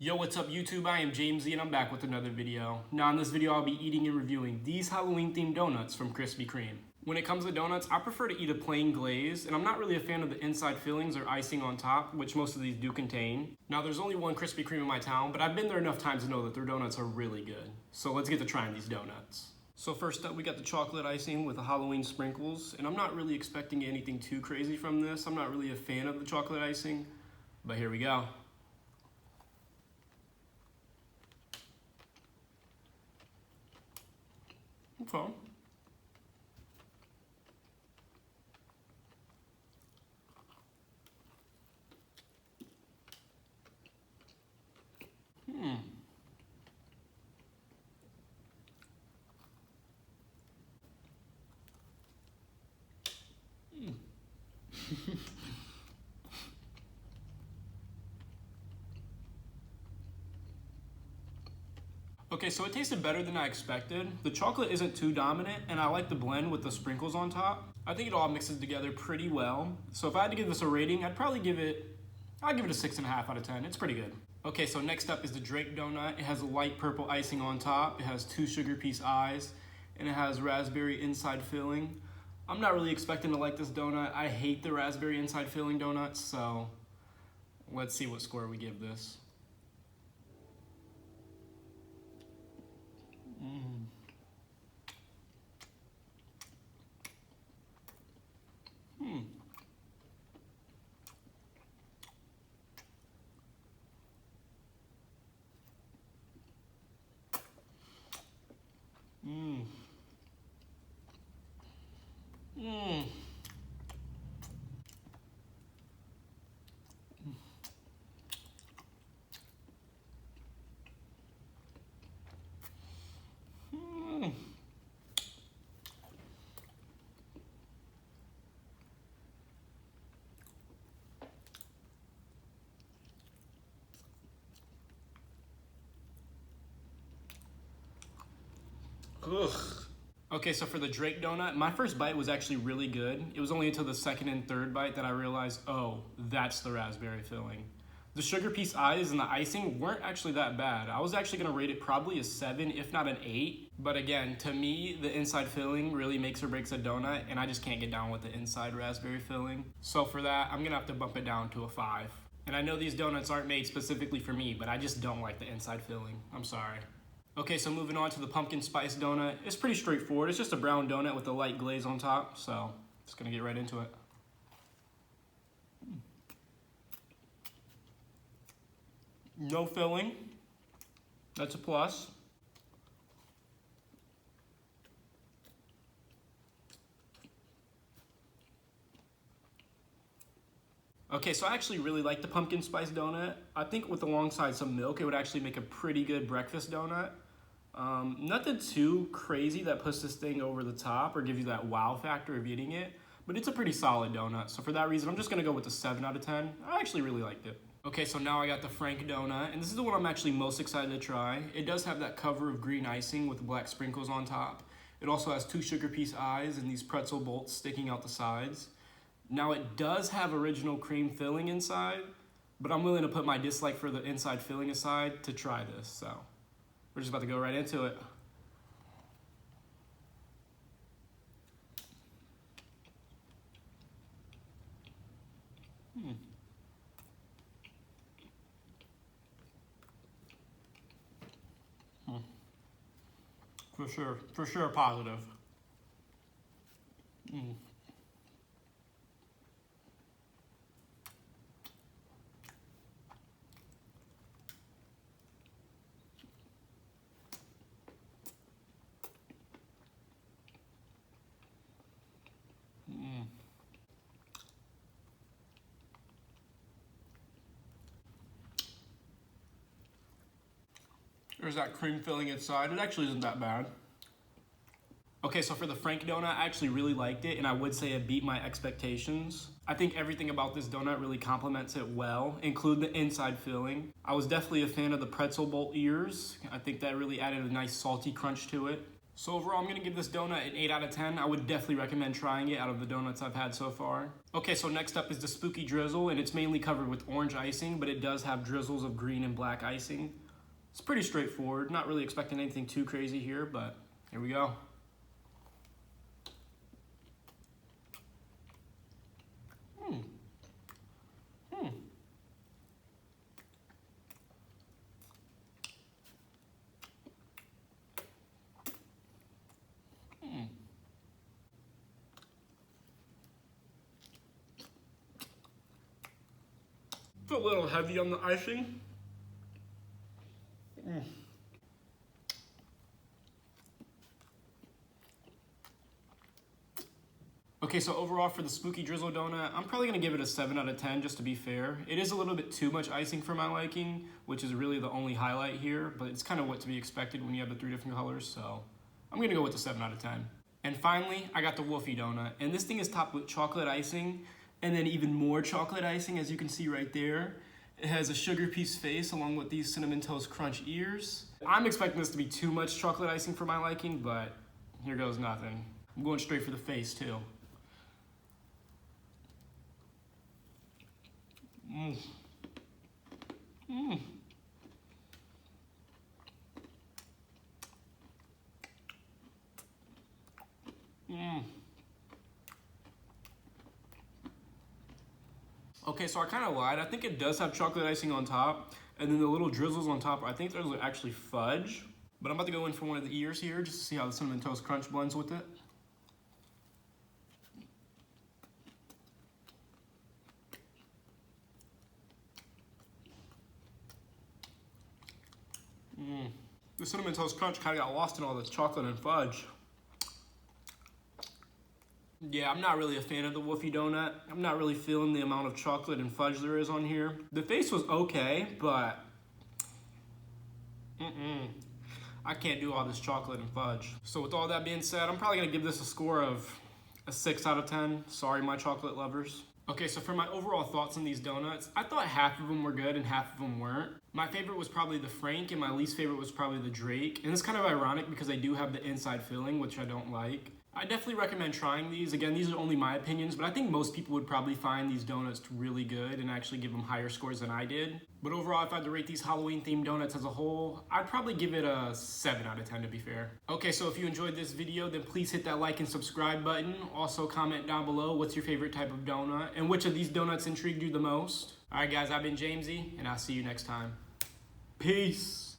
Yo, what's up YouTube? I am Jamesy and I'm back with another video. Now in this video I'll be eating and reviewing these Halloween themed donuts from Krispy Kreme. When it comes to donuts, I prefer to eat a plain glaze, and I'm not really a fan of the inside fillings or icing on top, which most of these do contain. Now there's only one Krispy Kreme in my town, but I've been there enough times to know that their donuts are really good. So let's get to trying these donuts. So first up we got the chocolate icing with the Halloween sprinkles, and I'm not really expecting anything too crazy from this. I'm not really a fan of the chocolate icing, but here we go. Okay. Okay, so it tasted better than I expected. The chocolate isn't too dominant, and I like the blend with the sprinkles on top. I think it all mixes together pretty well. So if I had to give this a rating, I'd give it a 6.5 out of 10. It's pretty good. Okay, so next up is the Drake donut. It has a light purple icing on top. It has 2 sugar piece eyes, and it has raspberry inside filling. I'm not really expecting to like this donut. I hate the raspberry inside filling donuts, so let's see what score we give this. Ugh. Okay, so for the Drake donut, my first bite was actually really good. It was only until the second and third bite that I realized, oh, that's the raspberry filling. The sugar piece eyes and the icing weren't actually that bad. I was actually gonna rate it probably a 7, if not an 8. But again, to me, the inside filling really makes or breaks a donut, and I just can't get down with the inside raspberry filling. So for that, I'm gonna have to bump it down to a 5. And I know these donuts aren't made specifically for me, but I just don't like the inside filling. I'm sorry. Okay, so moving on to the pumpkin spice donut. It's pretty straightforward. It's just a brown donut with a light glaze on top, so just gonna get right into it. No filling. That's a plus. Okay, so I actually really like the pumpkin spice donut. I think with alongside some milk, it would actually make a pretty good breakfast donut. Nothing too crazy that puts this thing over the top or gives you that wow factor of eating it, but it's a pretty solid donut. So for that reason, I'm just gonna go with a 7 out of 10. I actually really liked it. Okay, so now I got the Frank donut, and this is the one I'm actually most excited to try. It does have that cover of green icing with black sprinkles on top. It also has 2 sugar piece eyes and these pretzel bolts sticking out the sides. Now it does have original cream filling inside, but I'm willing to put my dislike for the inside filling aside to try this, so we're just about to go right into it. For sure positive. There's that cream filling inside. It actually isn't that bad. Okay, so for the Frank donut, I actually really liked it, and I would say it beat my expectations. I think everything about this donut really complements it well, including the inside filling. I was definitely a fan of the pretzel bolt ears. I think that really added a nice salty crunch to it. So overall, I'm gonna give this donut an 8 out of 10. I would definitely recommend trying it out of the donuts I've had so far. Okay, so next up is the Spooky Drizzle, and it's mainly covered with orange icing, but it does have drizzles of green and black icing. It's pretty straightforward. Not really expecting anything too crazy here, but here we go. It's a little heavy on the icing. Okay, so overall for the Spooky Drizzle donut, I'm probably gonna give it a 7 out of 10 just to be fair. It is a little bit too much icing for my liking, which is really the only highlight here, but it's kind of what to be expected when you have the 3 different colors, so I'm gonna go with the 7 out of 10. And finally, I got the Woofy donut, and this thing is topped with chocolate icing, and then even more chocolate icing, as you can see right there. It has a sugar piece face along with these Cinnamon Toast Crunch ears. I'm expecting this to be too much chocolate icing for my liking, but here goes nothing. I'm going straight for the face too. Okay, so I kind of lied. I think it does have chocolate icing on top, and then the little drizzles on top, I think those are actually fudge. But I'm about to go in for one of the ears here just to see how the Cinnamon Toast Crunch blends with it. The Cinnamon Toast Crunch kind of got lost in all this chocolate and fudge. Yeah, I'm not really a fan of the Woofy donut. I'm not really feeling the amount of chocolate and fudge there is on here. The face was okay, but I can't do all this chocolate and fudge. So with all that being said, I'm probably gonna give this a score of a 6 out of 10. Sorry, my chocolate lovers. Okay, so for my overall thoughts on these donuts, I thought half of them were good and half of them weren't. My favorite was probably the Frank, and my least favorite was probably the Drake. And it's kind of ironic because they do have the inside filling, which I don't like. I definitely recommend trying these. Again, these are only my opinions, but I think most people would probably find these donuts really good and actually give them higher scores than I did. But overall, if I had to rate these Halloween-themed donuts as a whole, I'd probably give it a 7 out of 10 to be fair. Okay, so if you enjoyed this video, then please hit that like and subscribe button. Also, comment down below what's your favorite type of donut and which of these donuts intrigued you the most. All right, guys, I've been Jamesy, and I'll see you next time. Peace.